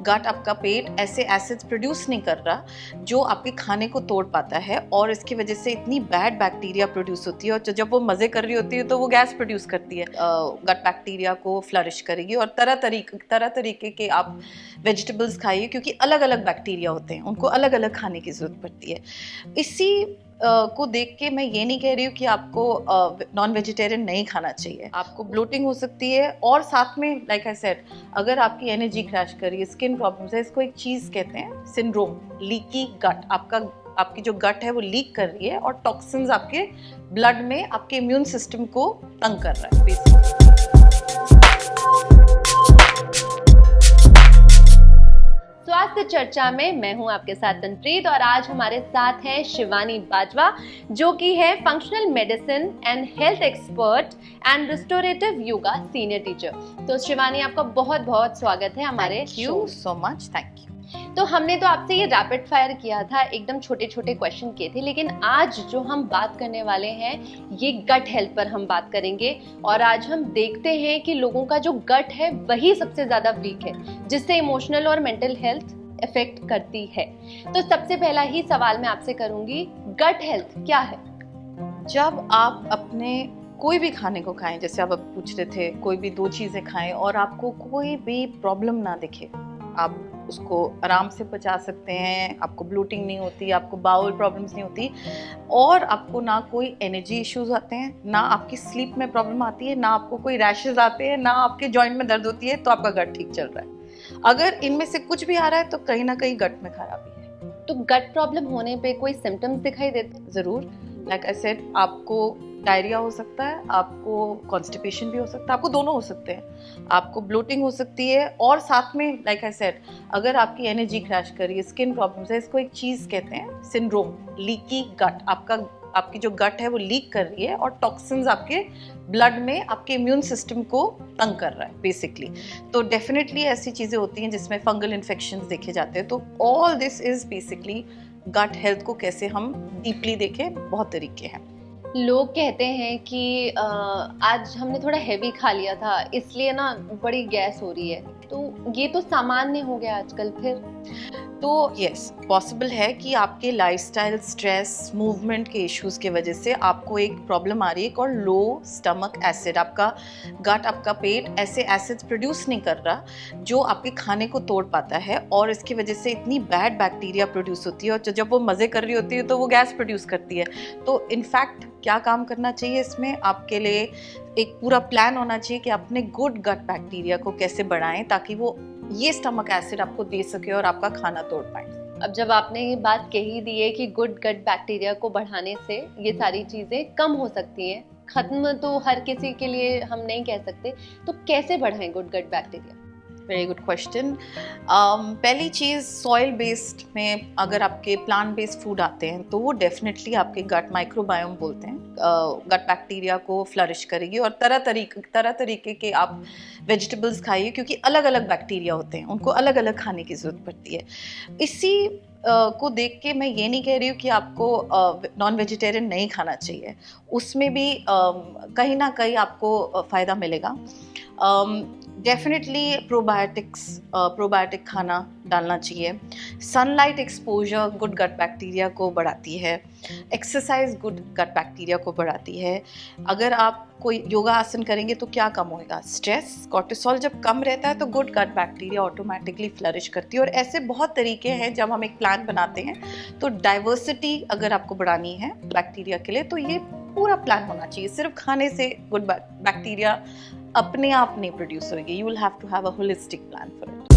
गट आपका पेट ऐसे acids produce नहीं कर रहा जो आपके खाने को तोड़ पाता है, और इसकी वजह से इतनी बैड बैक्टीरिया प्रोड्यूस होती है, और जब वो मज़े कर रही होती है तो वो गैस प्रोड्यूस करती है। गट बैक्टीरिया को फ्लरिश करेगी, और तरह तरीके के आप वेजिटेबल्स खाइए, क्योंकि अलग अलग बैक्टीरिया होते हैं, उनको अलग अलग खाने की ज़रूरत पड़ती है। इसी को देख के मैं ये नहीं कह रही हूँ कि आपको नॉन वेजिटेरियन नहीं खाना चाहिए। आपको ब्लोटिंग हो सकती है, और साथ में लाइक आई सेड, अगर आपकी एनर्जी क्रैश कर रही है, स्किन प्रॉब्लम्स है, इसको एक चीज़ कहते हैं सिंड्रोम, लीकी गट। आपकी जो गट है वो लीक कर रही है, और टॉक्सिन्स आपके ब्लड में आपके इम्यून सिस्टम को तंग कर रहा है बेसिकली। स्वास्थ्य चर्चा में मैं हूं आपके साथ तनप्रीत, और आज हमारे साथ हैं शिवानी बाजवा, जो कि है functional medicine and health expert and restorative yoga senior teacher. तो शिवानी, आपका बहुत बहुत स्वागत है हमारे show. Thank you so much. Thank you. तो हमने तो आपसे ये रैपिड फायर किया था, एकदम छोटे छोटे क्वेश्चन किए थे, लेकिन आज जो हम बात करने वाले हैं ये गट हेल्थ पर हम बात करेंगे। और आज हम देखते हैं कि लोगों का जो गट है वही सबसे ज्यादा वीक है, जिससे इमोशनल और मेंटल हेल्थ इफेक्ट करती है। तो सबसे पहला ही सवाल मैं आपसे करूंगी, गट हेल्थ क्या है? जब आप अपने कोई भी खाने को खाएं, जैसे आप अब पूछ रहे थे, कोई भी दो चीज़ें खाएं और आपको कोई भी प्रॉब्लम ना दिखे, आप उसको आराम से पचा सकते हैं, आपको ब्लोटिंग नहीं होती, आपको बाउल प्रॉब्लम्स नहीं होती, और आपको ना कोई एनर्जी इश्यूज आते हैं, ना आपकी स्लीप में प्रॉब्लम आती है, ना आपको कोई रैशेज आते हैं, ना आपके जॉइंट में दर्द होती है, तो आपका गट ठीक चल रहा है। अगर इनमें से कुछ भी आ रहा है तो कहीं ना कहीं गट में खराबी है। तो गट प्रॉब्लम होने पे कोई सिम्टम्स दिखाई देते हैं? ज़रूर। लाइक आई सेड, आपको डायरिया हो सकता है, आपको कॉन्स्टिपेशन भी हो सकता है, आपको दोनों हो सकते हैं, आपको ब्लोटिंग हो सकती है, और साथ में लाइक आई सेड, अगर आपकी एनर्जी क्रैश कर रही है, स्किन प्रॉब्लम्स है, इसको एक चीज़ कहते हैं सिंड्रोम, लीकी गट। आपकी जो गट है वो लीक कर रही है, और टॉक्सिन्स आपके ब्लड में आपके इम्यून सिस्टम को तंग कर रहा है बेसिकली। तो डेफिनेटली ऐसी चीज़ें होती हैं जिसमें फंगल इन्फेक्शंस देखे जाते हैं। तो all this is basically gut health को कैसे हम डीपली देखें, बहुत तरीके हैं। लोग कहते हैं कि आज हमने थोड़ा हैवी खा लिया था, इसलिए ना बड़ी गैस हो रही है, तो ये तो सामान्य हो गया आजकल। फिर तो यस, पॉसिबल है कि आपके लाइफस्टाइल, स्ट्रेस, मूवमेंट के इश्यूज की वजह से आपको एक प्रॉब्लम आ रही है और लो स्टमक एसिड। आपका गट, आपका पेट ऐसे एसिड्स प्रोड्यूस नहीं कर रहा जो आपके खाने को तोड़ पाता है, और इसकी वजह से इतनी बैड बैक्टीरिया प्रोड्यूस होती है, और जब वो मज़े कर रही होती है तो वो गैस प्रोड्यूस करती है। तो इनफैक्ट क्या काम करना चाहिए इसमें, आपके लिए एक पूरा प्लान होना चाहिए कि अपने गुड गट बैक्टीरिया को कैसे बढ़ाएं, ताकि वो ये स्टमक एसिड आपको दे सके और आपका खाना तोड़ पाए। अब जब आपने ये बात कही दी है कि गुड गट बैक्टीरिया को बढ़ाने से ये सारी चीज़ें कम हो सकती हैं, खत्म तो हर किसी के लिए हम नहीं कह सकते, तो कैसे बढ़ाएं good gut bacteria? Very good question. पहली चीज़, सॉइल बेस्ड में अगर आपके प्लांट बेस्ड फूड आते हैं तो वो डेफिनेटली आपके गट माइक्रोबायोम बोलते हैं, गट बैक्टीरिया को फ्लरिश करेगी, और तरह तरीके के आप वेजिटेबल्स खाइए, क्योंकि अलग अलग बैक्टीरिया होते हैं, उनको अलग अलग खाने की ज़रूरत पड़ती है। इसी को देख के मैं ये नहीं कह रही हूँ कि आपको नॉन वेजिटेरियन नहीं खाना चाहिए, उसमें भी कहीं ना कहीं आपको फ़ायदा मिलेगा। डेफिनेटली प्रोबायोटिक खाना डालना चाहिए। Sunlight exposure good gut bacteria को बढ़ाती है। एक्सरसाइज गुड गट बैक्टीरिया को बढ़ाती है। अगर आप कोई योगा आसन करेंगे तो क्या कम होएगा? स्ट्रेस, कॉर्टिसोल जब कम रहता है तो good gut bacteria automatically flourish करती है। और ऐसे बहुत तरीके हैं, जब हम एक प्लान बनाते हैं तो डाइवर्सिटी अगर आपको बढ़ानी है बैक्टीरिया के लिए, तो ये पूरा प्लान होना चाहिए। सिर्फ खाने से गुड बैक्टीरिया अपने आप नहीं प्रोड्यूस होगी, you will have to have a holistic plan for it.